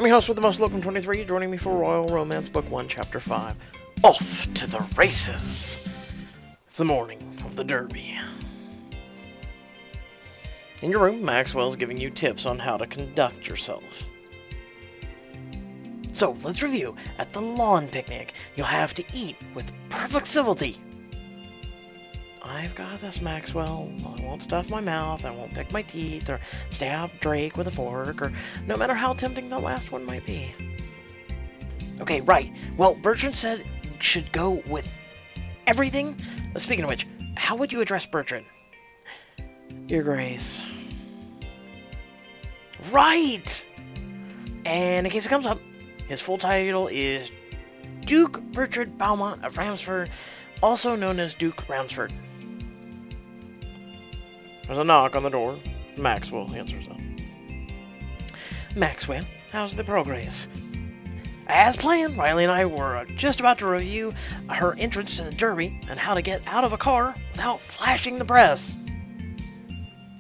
I'm your host with the most, Locum 23, joining me for Royal Romance Book 1, Chapter 5. Off to the races! It's the morning of the Derby. In your room, Maxwell's giving you tips on how to conduct yourself. So, let's review. At the lawn picnic, you'll have to eat with perfect civility. I've got this, Maxwell. I won't stuff my mouth, I won't pick my teeth, or stab Drake with a fork, or no matter how tempting the last one might be. Okay, right. Well, Bertrand said you should go with everything. Speaking of which, how would you address Bertrand? Your Grace. Right! And in case it comes up, his full title is Duke Bertrand Beaumont of Ramsford, also known as Duke Ramsford. There's a knock on the door. Maxwell answers up. Maxwell, how's the progress? As planned, Riley and I were just about to review her entrance to the Derby and how to get out of a car without flashing the press.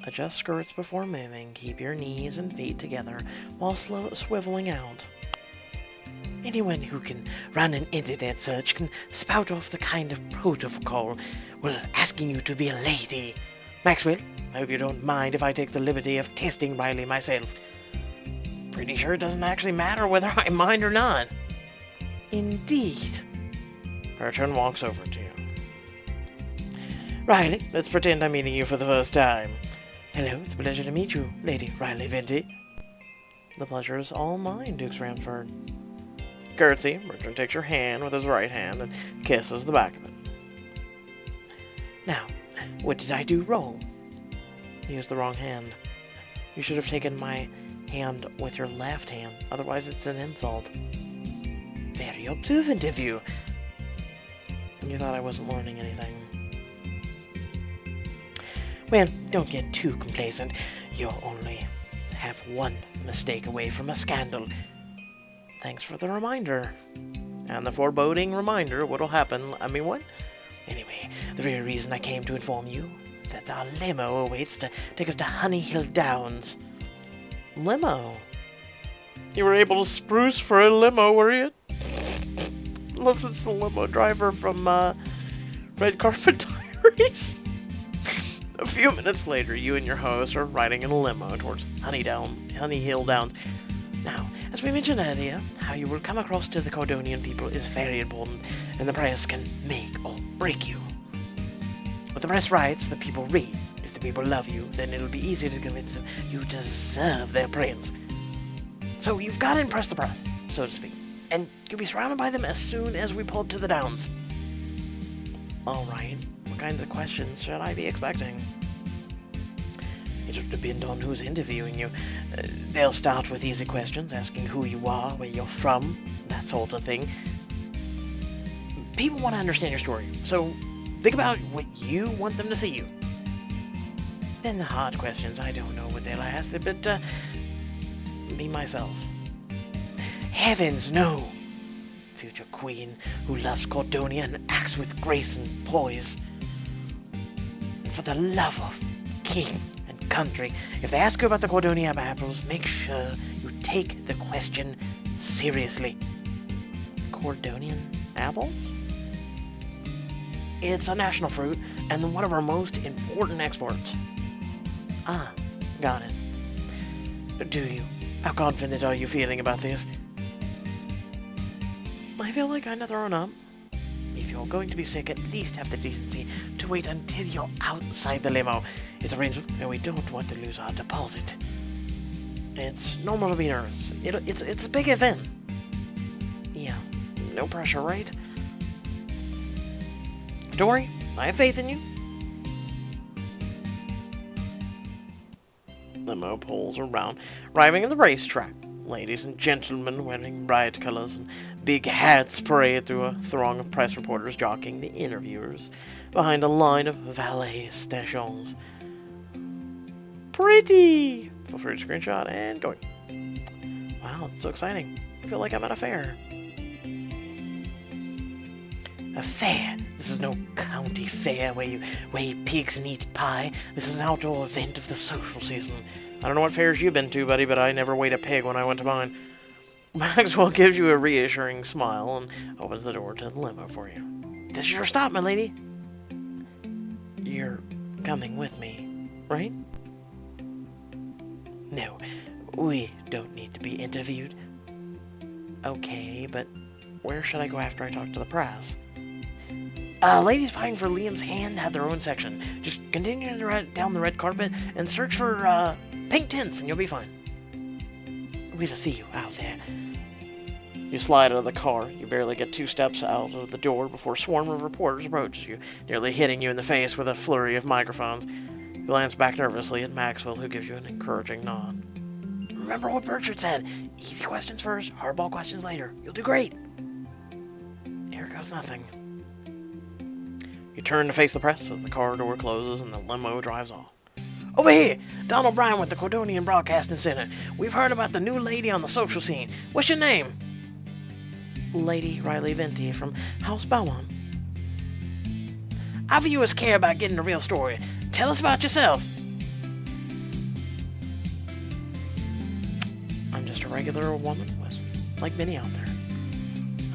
Adjust skirts before moving. Keep your knees and feet together while swiveling out. Anyone who can run an internet search can spout off the kind of protocol while asking you to be a lady. Maxwell, I hope you don't mind if I take the liberty of testing Riley myself. Pretty sure it doesn't actually matter whether I mind or not. Indeed. Bertrand walks over to you. Riley, let's pretend I'm meeting you for the first time. Hello, it's a pleasure to meet you, Lady Riley Venti. The pleasure is all mine, Duke Ramsford. Curtsy, Bertrand takes your hand with his right hand and kisses the back of it. Now, what did I do wrong? You used the wrong hand. You should have taken my hand with your left hand, otherwise it's an insult. Very observant of you. You thought I wasn't learning anything. Well, don't get too complacent. You'll only have one mistake away from a scandal. Thanks for the reminder. And the foreboding reminder what'll happen, what? Anyway, the very reason I came to inform you that our limo awaits to take us to Honey Hill Downs. Limo? You were able to spruce for a limo, were you? Unless it's the limo driver from, Red Carpet Diaries. A few minutes later, you and your host are riding in a limo towards Honey Hill Downs. Now, as we mentioned earlier, how you will come across to the Cordonian people is very important, and the press can make or break you. What the press writes, the people read. If the people love you, then it'll be easy to convince them you deserve their praise. So you've got to impress the press, so to speak, and you'll be surrounded by them as soon as we pull to the downs. Alright, what kinds of questions should I be expecting? It'll depend on who's interviewing you. They'll start with easy questions, asking who you are, where you're from, that sort of thing. People want to understand your story, so think about what you want them to see you. Then the hard questions, I don't know what they'll ask, but, be myself. Heavens, no! Future queen who loves Cordonia and acts with grace and poise. And for the love of king and country, if they ask you about the Cordonia apples, make sure you take the question seriously. Cordonian apples? It's a national fruit and one of our most important exports. Ah, got it. Do you? How confident are you feeling about this? I feel like I've thrown up. If you're going to be sick, at least have the decency to wait until you're outside the limo. It's arranged, and we don't want to lose our deposit. It's normal to be nervous. It's a big event. Yeah, no pressure, right? Don't worry, I have faith in you. Limo pulls around, arriving at the racetrack. Ladies and gentlemen wearing bright colors and big hats parade through a throng of press reporters jockeying the interviewers behind a line of valet stations. Pretty! Feel free to screenshot and going. Wow, it's so exciting. I feel like I'm at a fair. A fair? This is no county fair where you weigh pigs and eat pie. This is an outdoor event of the social season. I don't know what fairs you've been to, buddy, but I never weighed a pig when I went to mine. Maxwell gives you a reassuring smile and opens the door to the limo for you. This is your stop, my lady. You're coming with me, right? No, we don't need to be interviewed. Okay, but where should I go after I talk to the press? Ladies fighting for Liam's hand have their own section. Just continue down the red carpet and search for pink tints and you'll be fine. We'll see you out there. You slide out of the car. You barely get 2 steps out of the door before a swarm of reporters approaches you, nearly hitting you in the face with a flurry of microphones. You glance back nervously at Maxwell, who gives you an encouraging nod. Remember what Burchard said. Easy questions first, hardball questions later. You'll do great. Here goes nothing. You turn to face the press as the car door closes and the limo drives off. Over here! Donald Bryan with the Cordonian Broadcasting Center. We've heard about the new lady on the social scene. What's your name? Lady Riley Venti from House Belmont. Our viewers care about getting the real story. Tell us about yourself. I'm just a regular woman like many out there.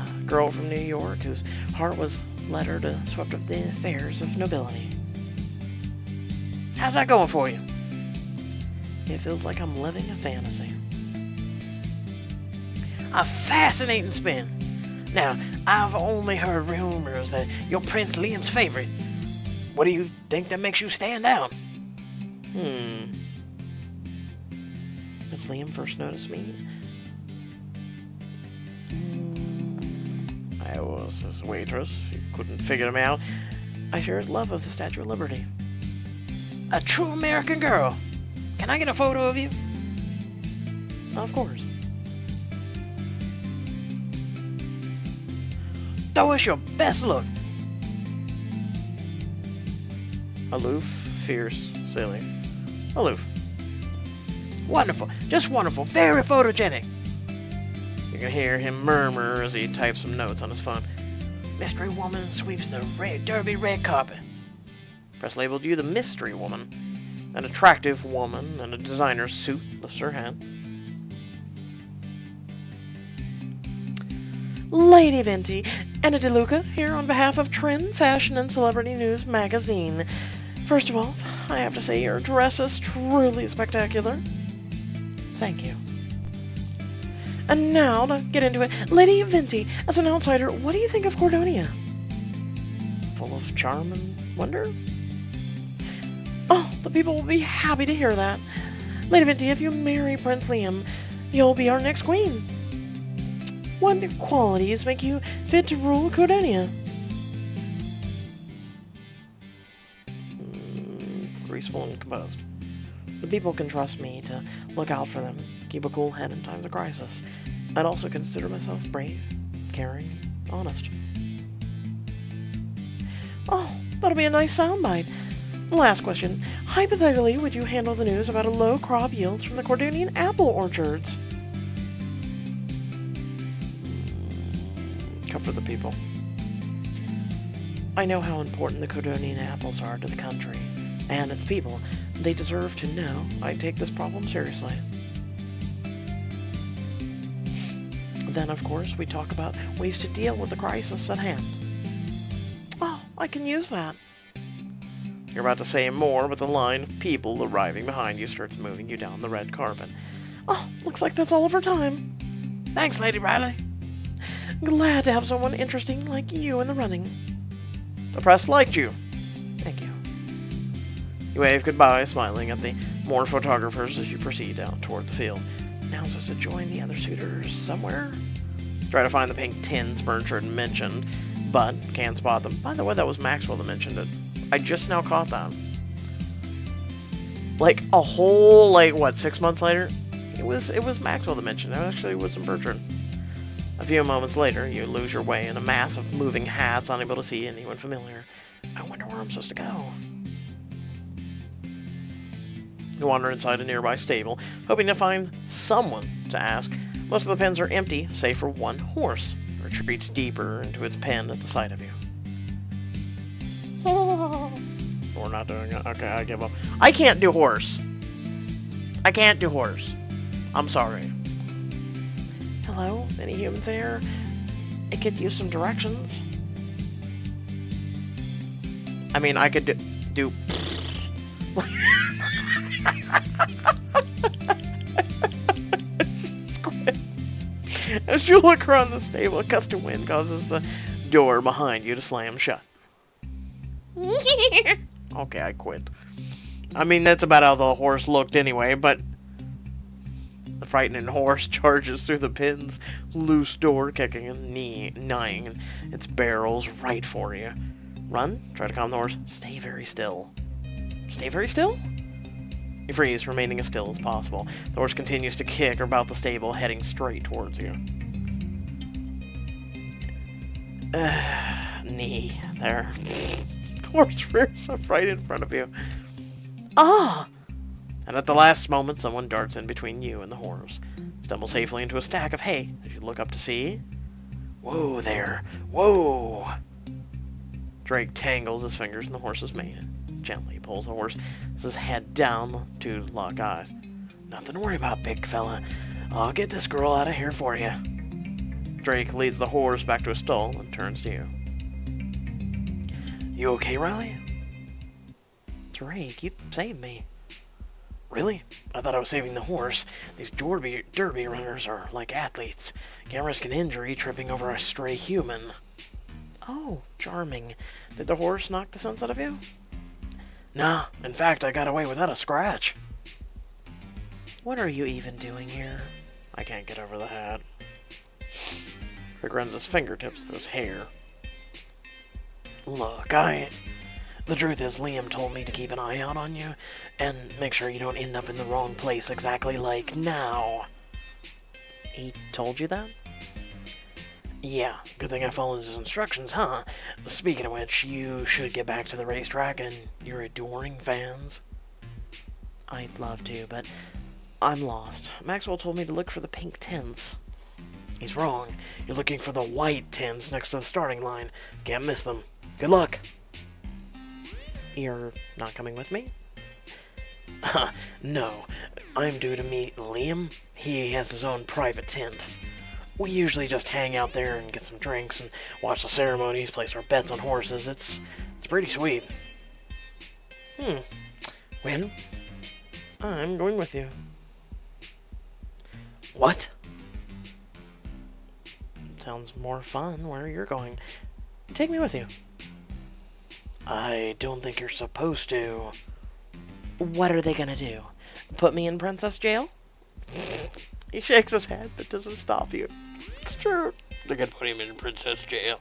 A girl from New York whose heart was led her to swept up the affairs of nobility. How's that going for you? It feels like I'm living a fantasy. A fascinating spin. Now, I've only heard rumors that you're Prince Liam's favorite. What do you think that makes you stand out? Has Liam first noticed me? I was his waitress. You couldn't figure him out. I share his love of the Statue of Liberty. A true American girl. Can I get a photo of you? Of course. Throw us your best look. Aloof, fierce, silly. Aloof. Wonderful. Just wonderful. Very photogenic. You can hear him murmur as he types some notes on his phone. Mystery woman sweeps the derby red carpet. Press labeled you the mystery woman. An attractive woman in a designer suit lifts her hand. Lady Venti, Anna DeLuca here on behalf of Trend, Fashion, and Celebrity News magazine. First of all, I have to say your dress is truly spectacular. Thank you. And now, to get into it, Lady Venti, as an outsider, what do you think of Cordonia? Full of charm and wonder? Oh, the people will be happy to hear that. Lady Venti, if you marry Prince Liam, you'll be our next queen. What qualities make you fit to rule Cordonia? Graceful and composed. The people can trust me to look out for them, keep a cool head in times of crisis. I'd also consider myself brave, caring, honest. Oh, that'll be a nice soundbite. Last question. Hypothetically, would you handle the news about a low crop yields from the Cordonian apple orchards? Comfort the people. I know how important the Cordonian apples are to the country and its people. They deserve to know I take this problem seriously. Then, of course, we talk about ways to deal with the crisis at hand. Oh, I can use that. You're about to say more, but the line of people arriving behind you starts moving you down the red carpet. Oh, looks like that's all of our time. Thanks, Lady Riley. Glad to have someone interesting like you in the running. The press liked you. Thank you. You wave goodbye, smiling at the more photographers as you proceed out toward the field. Now just to join the other suitors somewhere. Try to find the pink tins Burchard mentioned, but can't spot them. By the way, that was Maxwell that mentioned it. I just now caught that. Like a whole, 6 months later? It was Maxwell that mentioned it. Actually, it wasn't Burchard. A few moments later, you lose your way in a mass of moving hats, unable to see anyone familiar. I wonder where I'm supposed to go. You wander inside a nearby stable, hoping to find someone to ask. Most of the pens are empty, save for one horse. It retreats deeper into its pen at the sight of you. We're not doing it. Okay, I give up. I can't do horse. I can't do horse. I'm sorry. Hello? Any humans in here? I could use some directions. I mean, I could do... As you look around the stable, a gust of wind causes the door behind you to slam shut. Okay, I quit. I mean, that's about how the horse looked anyway, but... The frightening horse charges through the pin's loose door, kicking and gnawing its barrels right for you. Run? Try to calm the horse. Stay very still. Stay very still? You freeze, remaining as still as possible. The horse continues to kick about the stable, heading straight towards you. Knee. There. The horse rears up right in front of you. Ah! And at the last moment, someone darts in between you and the horse. Stumbles safely into a stack of hay as you look up to see. Whoa there. Whoa! Drake tangles his fingers in the horse's mane. Gently pulls the horse's head down to lock eyes. Nothing to worry about, big fella. I'll get this girl out of here for you. Drake leads the horse back to his stall and turns to you. You okay, Riley? Drake, you saved me. Really? I thought I was saving the horse. These derby runners are like athletes. Can't risk an injury tripping over a stray human. Oh, charming. Did the horse knock the sense out of you? Nah, in fact, I got away without a scratch. What are you even doing here? I can't get over the hat. Rick runs his fingertips through his hair. Look, the truth is, Liam told me to keep an eye out on you, and make sure you don't end up in the wrong place exactly like now. He told you that? Yeah, good thing I followed his instructions, huh? Speaking of which, you should get back to the racetrack and your adoring fans. I'd love to, but I'm lost. Maxwell told me to look for the pink tents. He's wrong. You're looking for the white tents next to the starting line. Can't miss them. Good luck. You're not coming with me? No. I'm due to meet Liam. He has his own private tent. We usually just hang out there and get some drinks and watch the ceremonies, place our bets on horses. It's pretty sweet. Well, I'm going with you. What? Sounds more fun where you're going. Take me with you. I don't think you're supposed to. What are they gonna do? Put me in princess jail? He shakes his head, but doesn't stop you. It's true. They're gonna put him in princess jail.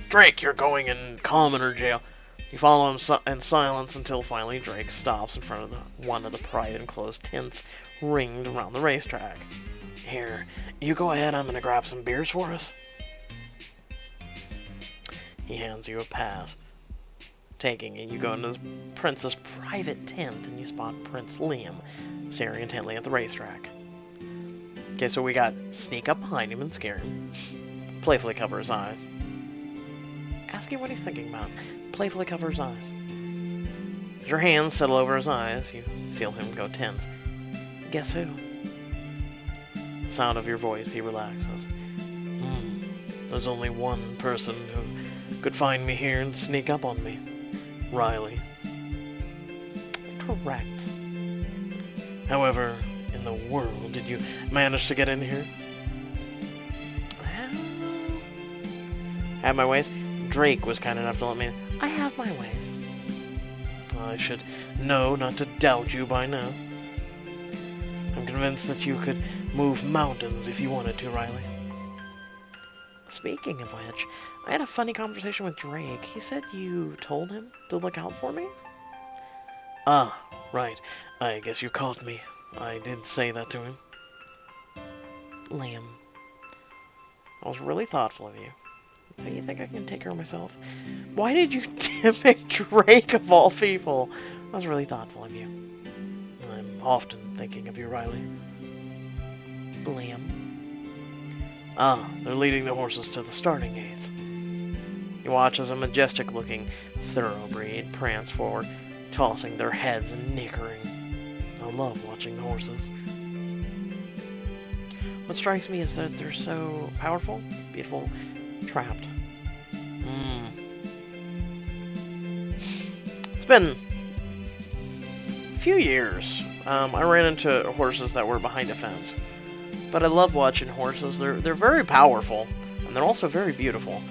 Drake, you're going in commoner jail. You follow him in silence until finally Drake stops in front of one of the private enclosed tents ringed around the racetrack. Here, you go ahead. I'm gonna grab some beers for us. He hands you a pass. Taking it, you go into the prince's private tent and you spot Prince Liam staring intently at the racetrack. Okay, so we got sneak up behind him and scare him. Playfully cover his eyes. Ask him what he's thinking about. Playfully cover his eyes. As your hands settle over his eyes, you feel him go tense. Guess who? The sound of your voice, he relaxes. There's only one person who could find me here and sneak up on me. Riley. Correct. However, in the world did you manage to get in here? Well, have my ways. Drake was kind enough to let me in. I have my ways. I should know not to doubt you by now. I'm convinced that you could move mountains if you wanted to, Riley. Speaking of which, I had a funny conversation with Drake. He said you told him to look out for me? Ah, right. I guess you caught me. I did say that to him. Liam, I was really thoughtful of you. Do you think I can take care of myself? Why did you pick Drake of all people? I was really thoughtful of you. I'm often thinking of you, Riley. Liam. Ah, they're leading the horses to the starting gates. You watch as a majestic-looking thoroughbred prance forward, tossing their heads and nickering. I love watching the horses. What strikes me is that they're so powerful, beautiful, trapped. It's been a few years. I ran into horses that were behind a fence. But I love watching horses. They're very powerful, and they're also very beautiful.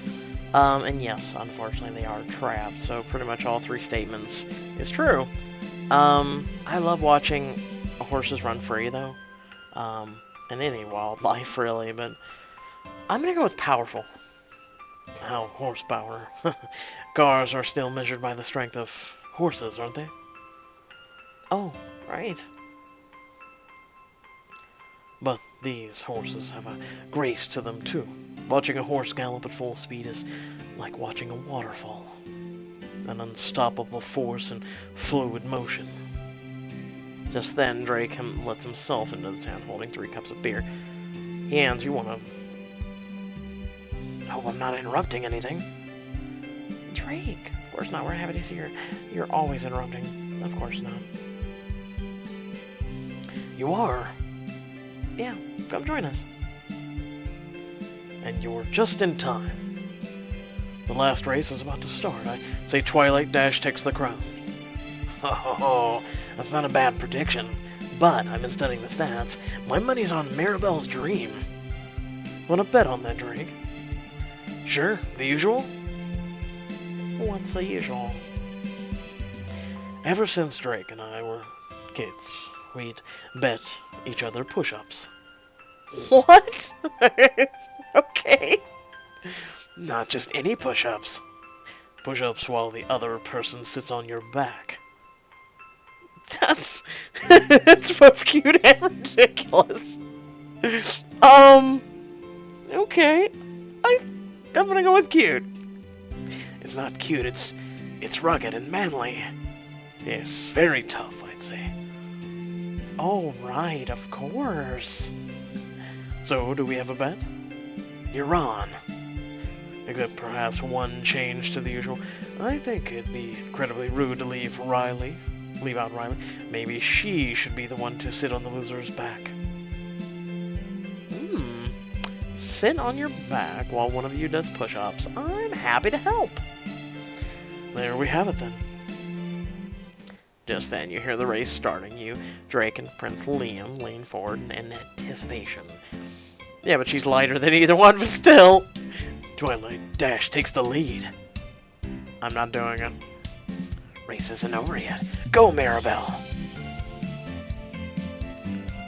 And yes, unfortunately, they are trapped. So pretty much all three statements is true. I love watching horses run free, though. And any wildlife, really. But I'm gonna go with powerful. Oh, horsepower. Cars are still measured by the strength of horses, aren't they? Oh, right. But these horses have a grace to them, too. Watching a horse gallop at full speed is like watching a waterfall. An unstoppable force and fluid motion. Just then, Drake lets himself into the town holding 3 cups of beer. He hands you one of... Hope I'm not interrupting anything. Drake! Of course not, we're happy to see you. You're always interrupting. Of course not. You are? Yeah, come join us. And you're just in time. The last race is about to start. I say Twilight Dash takes the crown. Oh, that's not a bad prediction. But I've been studying the stats. My money's on Maribel's Dream. Wanna bet on that, Drake? Sure, the usual? What's the usual? Ever since Drake and I were kids, we'd bet each other push-ups. What? Okay. Not just any push-ups. Push-ups while the other person sits on your back. That's... that's both cute and ridiculous. Okay. I'm gonna go with cute. It's not cute, it's rugged and manly. Yes, very tough, I'd say. Oh, right, of course. So, do we have a bet? You're on. Except perhaps one change to the usual. I think it'd be incredibly rude to leave out Riley. Maybe she should be the one to sit on the loser's back. Sit on your back while one of you does push-ups. I'm happy to help. There we have it then. Just then, you hear the race starting. You, Drake, and Prince Liam lean forward in anticipation. Yeah, but she's lighter than either one, but still. Twilight Dash takes the lead. I'm not doing it. Race isn't over yet. Go, Maribel!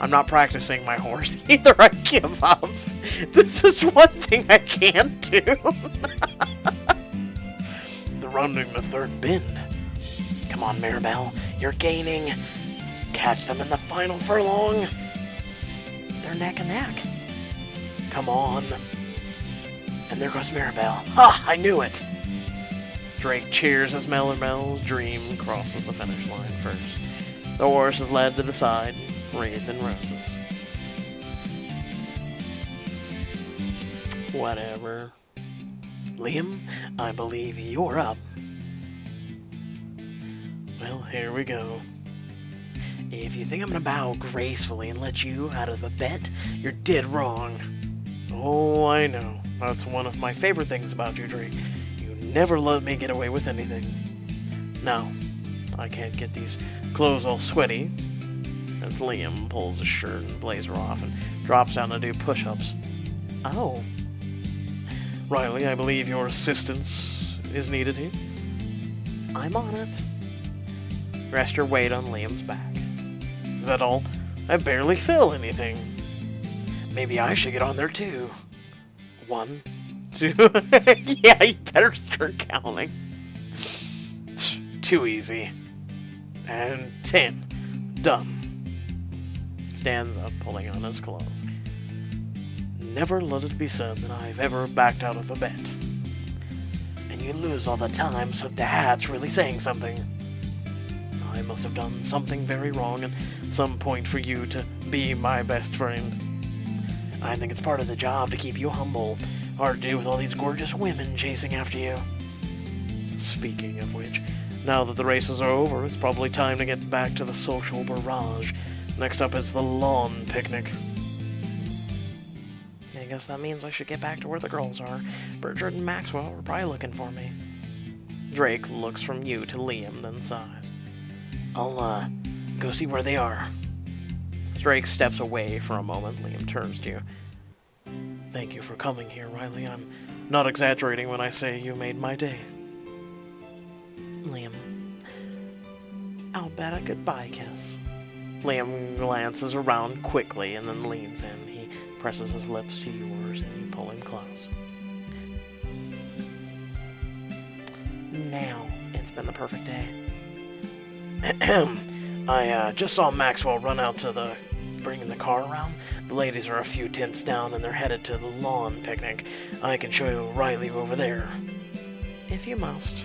I'm not practicing my horse either. I give up. This is one thing I can't do. They're rounding the third bend. Come on, Maribel. You're gaining. Catch them in the final furlong. They're neck and neck. Come on. And there goes Maribel. Ha! I knew it! Drake cheers as Maribel's Dream crosses the finish line first. The horse is led to the side, wreathed in roses. Whatever. Liam, I believe you're up. Well, here we go. If you think I'm gonna bow gracefully and let you out of the bet, you're dead wrong. Oh, I know. That's one of my favorite things about you, Drake. You never let me get away with anything. Now, I can't get these clothes all sweaty. As Liam pulls his shirt and blazer off and drops down to do push-ups. Oh. Riley, I believe your assistance is needed here. I'm on it. Rest your weight on Liam's back. Is that all? I barely feel anything. Maybe I should get on there too. 1, 2... yeah, you better start counting. Too easy. And 10. Done. Stands up, pulling on his clothes. Never let it be said that I've ever backed out of a bet. And you lose all the time, so that's really saying something. I must have done something very wrong at some point for you to be my best friend. I think it's part of the job to keep you humble. Hard to do with all these gorgeous women chasing after you. Speaking of which, now that the races are over, it's probably time to get back to the social barrage. Next up is the lawn picnic. I guess that means I should get back to where the girls are. Bertrand and Maxwell are probably looking for me. Drake looks from you to Liam, then sighs. I'll, go see where they are. As Drake steps away for a moment, Liam turns to you. Thank you for coming here, Riley. I'm not exaggerating when I say you made my day. Liam, I'll bet a goodbye kiss. Liam glances around quickly and then leans in. He presses his lips to yours and you pull him close. Now, it's been the perfect day. I just saw Maxwell run out to bringing the car around. The ladies are a few tents down and they're headed to the lawn picnic. I can show you Riley over there. If you must.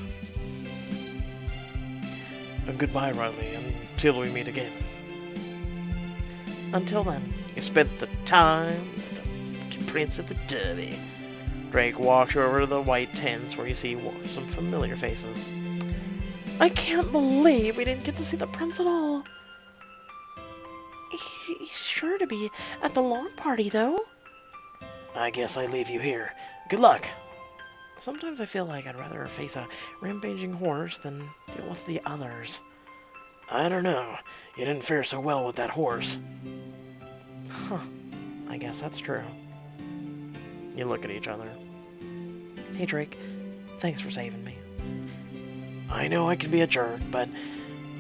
Goodbye, Riley, until we meet again. Until then, you spent the time with the Prince of the Derby. Drake walks over to the white tents where you see some familiar faces. I can't believe we didn't get to see the prince at all. He's sure to be at the lawn party, though. I guess I leave you here. Good luck. Sometimes I feel like I'd rather face a rampaging horse than deal with the others. I don't know. You didn't fare so well with that horse. Huh. I guess that's true. You look at each other. Hey, Drake. Thanks for saving me. I know I can be a jerk, but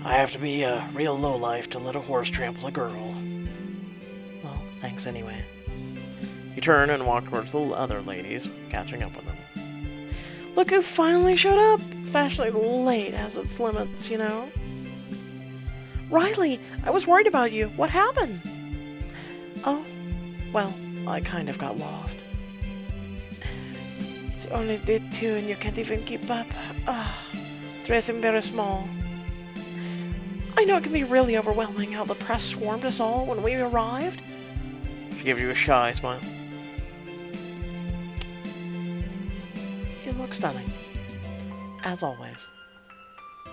I have to be a real lowlife to let a horse trample a girl. Well, thanks anyway. You turn and walk towards the other ladies, catching up with them. Look who finally showed up! Fashionably late has its limits, you know. Riley, I was worried about you. What happened? Oh, well, I kind of got lost. It's only day 2 and you can't even keep up. Dressing very small. I know it can be really overwhelming how the press swarmed us all when we arrived. She gives you a shy smile. You look stunning. As always.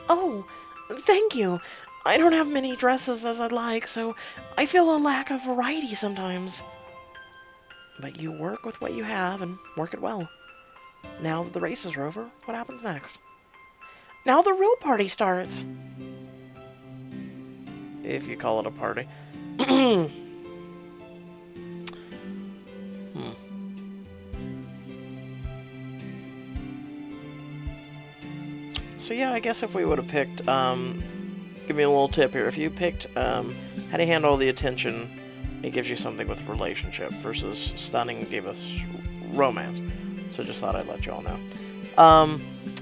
Oh, thank you. I don't have many dresses as I'd like, so I feel a lack of variety sometimes. But you work with what you have and work it well. Now that the races are over, what happens next? Now the real party starts. If you call it a party. So yeah, I guess if we would have picked, give me a little tip here. If you picked how to handle the attention, it gives you something with relationship, versus stunning gave us romance. So just thought I'd let you all know.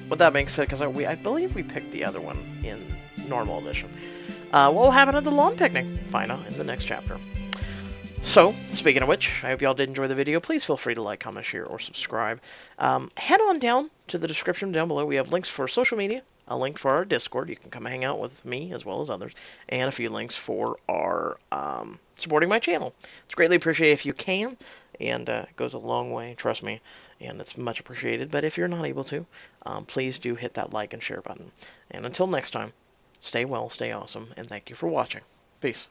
With that being said, because I believe we picked the other one in normal edition. What will happen at the lawn picnic? Find out in the next chapter. So, speaking of which, I hope y'all did enjoy the video. Please feel free to like, comment, share, or subscribe. Head on down to the description down below. We have links for social media, a link for our Discord. You can come hang out with me as well as others, and a few links for our supporting my channel. It's greatly appreciated if you can, and it goes a long way, trust me, and it's much appreciated. But if you're not able to, please do hit that like and share button. And until next time, stay well, stay awesome, and thank you for watching. Peace.